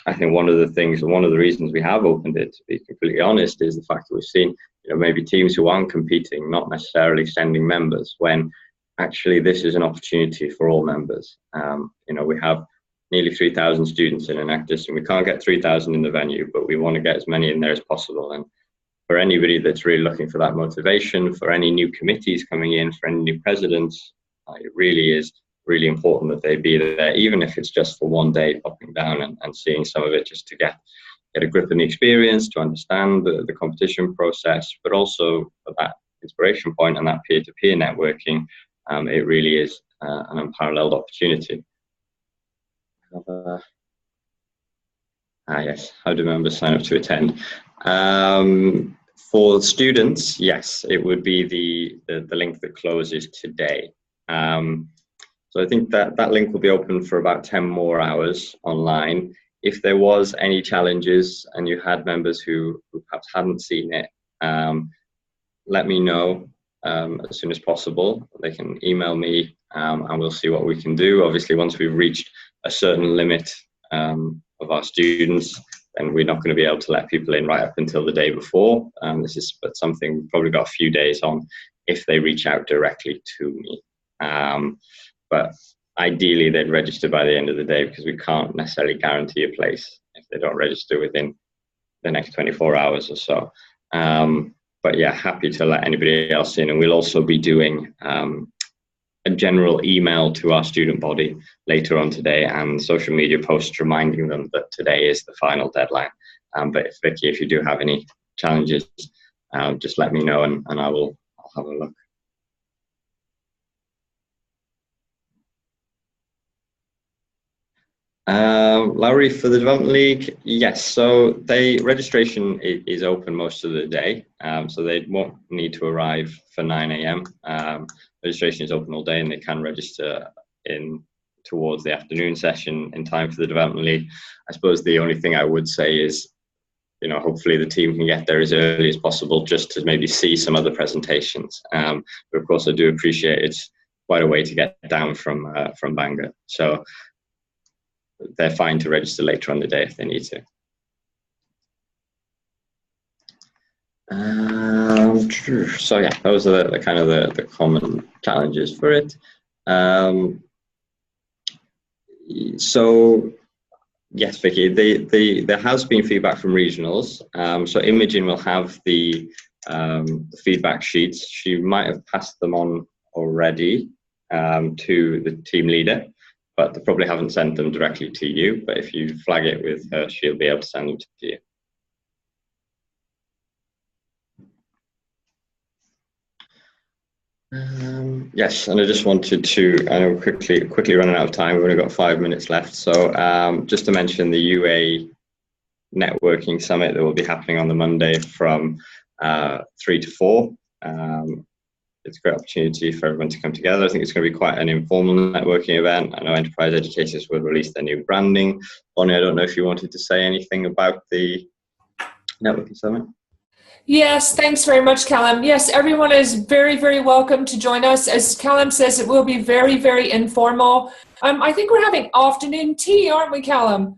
I think one of the reasons we have opened it, to be completely honest, is the fact that we've seen, maybe teams who aren't competing not necessarily sending members, when actually this is an opportunity for all members. We have nearly 3,000 students in Enactus, and we can't get 3,000 in the venue, but we want to get as many in there as possible. And for anybody that's really looking for that motivation, for any new committees coming in, for any new presidents, it really is really important that they be there, even if it's just for one day, popping down and seeing some of it, just to get a grip on the experience, to understand the competition process, but also for that inspiration point and that peer-to-peer networking. It really is an unparalleled opportunity. Yes, how do members sign up to attend? For students, yes, it would be the link that closes today. So I think that link will be open for about 10 more hours online. If there was any challenges and you had members who perhaps hadn't seen it, let me know as soon as possible. They can email me and we'll see what we can do. Obviously, once we've reached a certain limit of our students, then we're not going to be able to let people in right up until the day before. This is something we've probably got a few days on if they reach out directly to me. But ideally, they'd register by the end of the day, because we can't necessarily guarantee a place if they don't register within the next 24 hours or so. But yeah, happy to let anybody else in. And we'll also be doing a general email to our student body later on today, and social media posts reminding them that today is the final deadline. But Vicky, if you do have any challenges, just let me know and I'll have a look. Lowry, for the Development League, yes, so registration is open most of the day, so they won't need to arrive for 9 a.m. Registration is open all day, and they can register towards the afternoon session in time for the Development League. I suppose the only thing I would say is, hopefully the team can get there as early as possible, just to maybe see some other presentations. But of course, I do appreciate it's quite a way to get down from Bangor, so they're fine to register later on the day if they need to. So yeah, those are the kind of the common challenges for it. So yes, Vicky, there has been feedback from regionals. So Imogen will have the feedback sheets. She might have passed them on already to the team leader, but they probably haven't sent them directly to you. But if you flag it with her, she'll be able to send them to you. Yes, and I just wanted to, I know quickly running out of time, we've only got 5 minutes left. So just to mention the UA Networking Summit that will be happening on the Monday from 3 to 4. it's a great opportunity for everyone to come together. I think it's going to be quite an informal networking event. I know Enterprise Educators will release their new branding. Bonnie, I don't know if you wanted to say anything about the networking summit. Yes, thanks very much, Callum. Yes, everyone is very, very welcome to join us. As Callum says, it will be very, very informal. I think we're having afternoon tea, aren't we, Callum?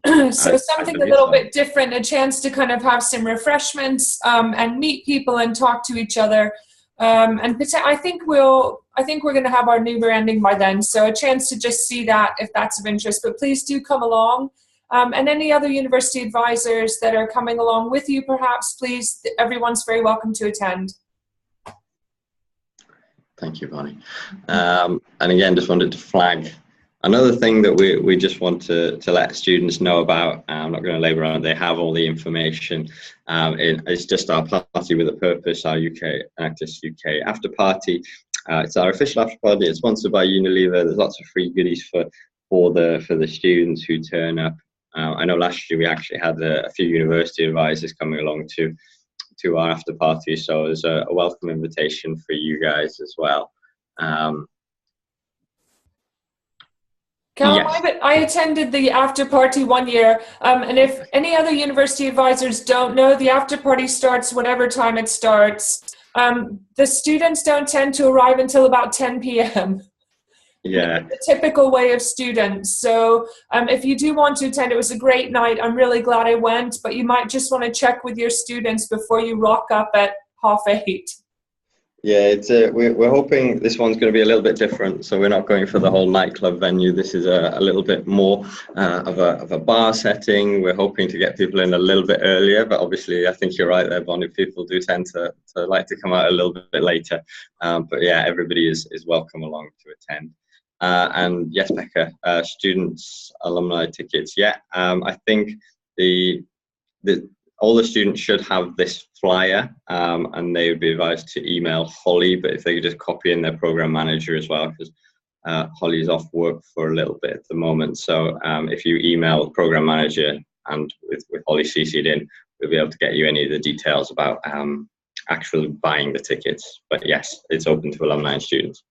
So something a little bit different, a chance to kind of have some refreshments and meet people and talk to each other. And I think we're going to have our new branding by then. So a chance to just see that if that's of interest. But please do come along. And any other university advisors that are coming along with you, perhaps, please, everyone's very welcome to attend. Thank you, Bonnie. And again, just wanted to flag another thing that we just want to let students know about. I'm not going to labour on it. They have all the information. It's just our party with a purpose, our Enactus UK after party. It's our official after party. It's sponsored by Unilever. There's lots of free goodies for the students who turn up. I know last year we actually had a few university advisors coming along to our after party, so there's a welcome invitation for you guys as well. Callum, Yes. I attended the after party one year, and if any other university advisors don't know, the after party starts whatever time it starts. The students don't tend to arrive until about 10 p.m. Yeah. The typical way of students. So if you do want to attend, it was a great night. I'm really glad I went, but you might just want to check with your students before you rock up at 8:30. Yeah, we're hoping this one's going to be a little bit different. So we're not going for the whole nightclub venue. This is a little bit more of a bar setting. We're hoping to get people in a little bit earlier, but obviously I think you're right there, Bonnie. People do tend to like to come out a little bit later. But yeah, everybody is welcome along to attend. And yes, Becca, students, alumni tickets. Yeah, I think all the students should have this flyer, and they would be advised to email Holly, but if they could just copy in their program manager as well, because Holly's off work for a little bit at the moment. So if you email program manager and with Holly CC'd in, we'll be able to get you any of the details about actually buying the tickets. But yes, it's open to alumni and students.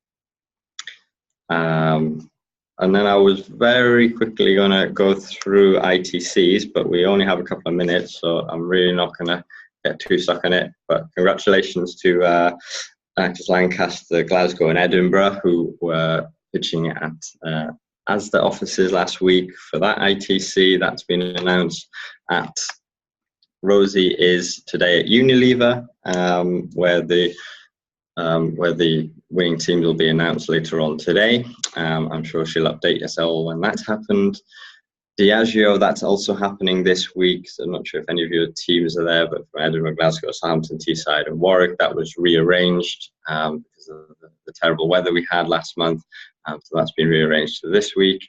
And then I was very quickly going to go through ITCs, but we only have a couple of minutes, so I'm really not going to get too stuck on it. But congratulations to Enactus Lancaster, Glasgow and Edinburgh, who were pitching at ASDA offices last week for that ITC. That's been announced at Rosie is today at Unilever, where the winning teams will be announced later on today. I'm sure she'll update us all when that's happened. Diageo, that's also happening this week. So I'm not sure if any of your teams are there, but from Edinburgh, Glasgow, Southampton, Teesside and Warwick, that was rearranged because of the terrible weather we had last month. So that's been rearranged to this week.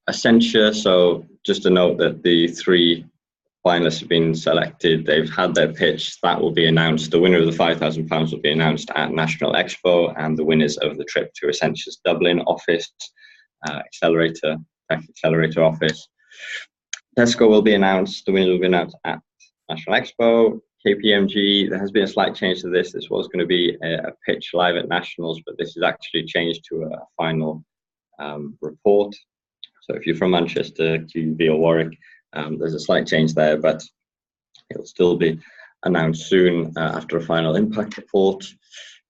Essentia, so just a note that the 3 finalists have been selected. They've had their pitch. That will be announced. The winner of the £5,000 will be announced at National Expo, and the winners of the trip to Essentia's Dublin office, Tech Accelerator office. Tesco will be announced. The winner will be announced at National Expo. KPMG, there has been a slight change to this. This was going to be a pitch live at Nationals, but this is actually changed to a final report. So if you're from Manchester, QB or Warwick, there's a slight change there, but it'll still be announced soon after a final impact report.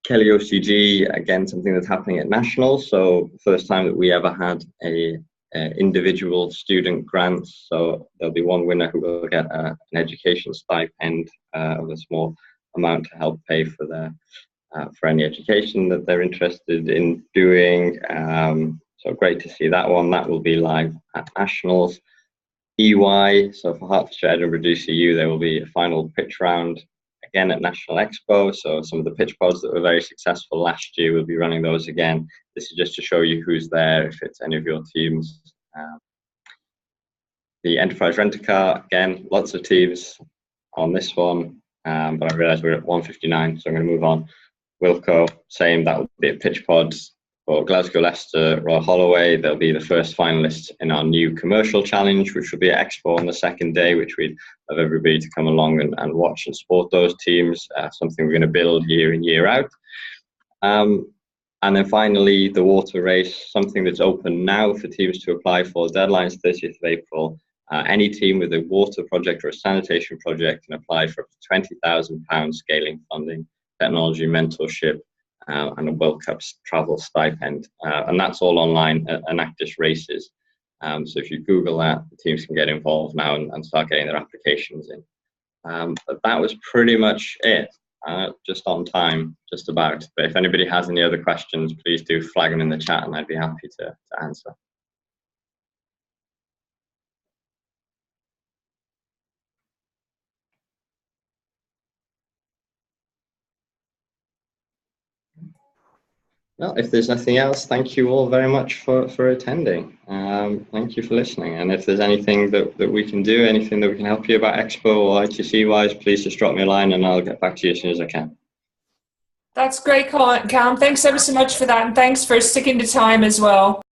Kelly OCG, again, something that's happening at Nationals. So first time that we ever had a individual student grant. So there'll be one winner who will get an education stipend of a small amount to help pay for their for any education that they're interested in doing. So great to see that one. That will be live at Nationals. EY, so for Hertfordshire, Edinburgh, DCU, there will be a final pitch round again at National Expo. So some of the pitch pods that were very successful last year, we'll be running those again. This is just to show you who's there, if it's any of your teams. The Enterprise Rent-A-Car, again, lots of teams on this one, but I realise we're at 1:59, so I'm going to move on. Wilco, same, that will be a pitch pod for Glasgow, Leicester, Royal Holloway, they'll be the first finalists in our new commercial challenge, which will be at Expo on the second day, which we'd love everybody to come along and watch and support those teams, something we're going to build year in, year out. And then finally, the water race, something that's open now for teams to apply for. Deadline's 30th of April. Any team with a water project or a sanitation project can apply for up to £20,000 scaling funding, technology mentorship, and a World Cup travel stipend. And that's all online at Enactus Races. So if you Google that, the teams can get involved now and start getting their applications in. But that was pretty much it. Just on time, just about. But if anybody has any other questions, please do flag them in the chat and I'd be happy to answer. Well, if there's nothing else, thank you all very much for attending. Thank you for listening. And if there's anything that we can do, anything that we can help you about Expo or ITC-wise, please just drop me a line and I'll get back to you as soon as I can. That's great, Callum. Thanks ever so much for that, and thanks for sticking to time as well.